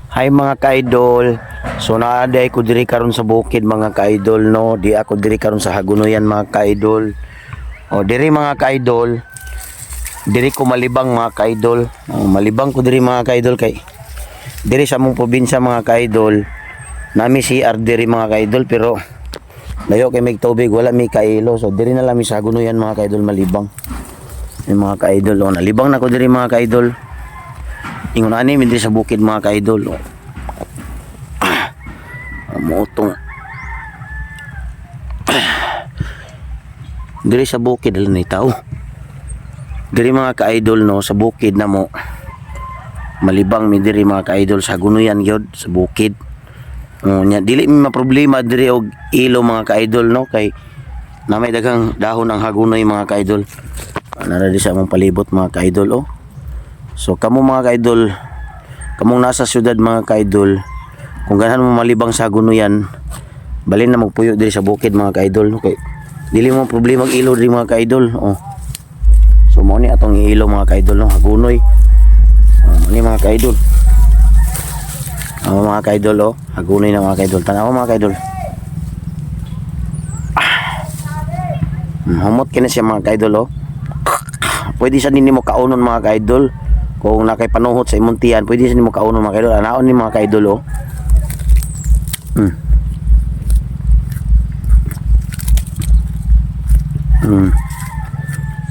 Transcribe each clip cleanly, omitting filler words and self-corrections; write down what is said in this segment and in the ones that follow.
Hi mga ka-idol. So naaday ko diri karon sa bukid mga ka-idol no. Di ako diri karon sa Hagunoyan mga ka-idol. O diri mga ka-idol. Diri ko malibang mga ka-idol. Malibang ko diri mga ka-idol kay diri sa among probinsya mga ka-idol. Nami CR diri mga ka-idol pero layo kay may tubig wala may kailo. So diri na lang mi sa Hagunoyan mga ka-idol malibang. Yung mga ka-idol o nalibang na ko diri mga ka-idol. Ingon ani mi diri sa bukid mga ka-idol. Motong diri sa bukid dali na tao. Diri mga ka-idol no sa bukid na mo. Malibang mi diri mga ka-idol sa Hagunoyan gyud sa bukid. Nya dili mi maproblema diri og ilo mga ka-idol no kay na may daghang dahon ang hagunoy mga ka-idol. Nara di sa among palibot mga ka-idol oh. So kamo mga ka-idol, kamong nasa syudad mga ka-idol, kung ganahan mo malibang sa Hagunoyan, balin na magpuyo diri sa bukid mga ka-idol no kay dili mo problema og ilo diri mga ka-idol oh. So mo ni atong ilo mga ka-idol no Hagunoy. Ni mga ka-idol. Mga ka-idol oh, Hagunoy na mga ka-idol. Tanaw mga ka-idol. Humot kini siya mga ka-idol oh. Pwede sa nimo kaunon mga ka-idol. Kung nakay panuhot sa imong tiyan, pwede sa nimo kaunon mga ka-idol. Anaon ni mga ka-idol oh.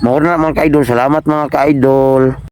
Mao na mga ka-idol. Salamat mga ka-idol.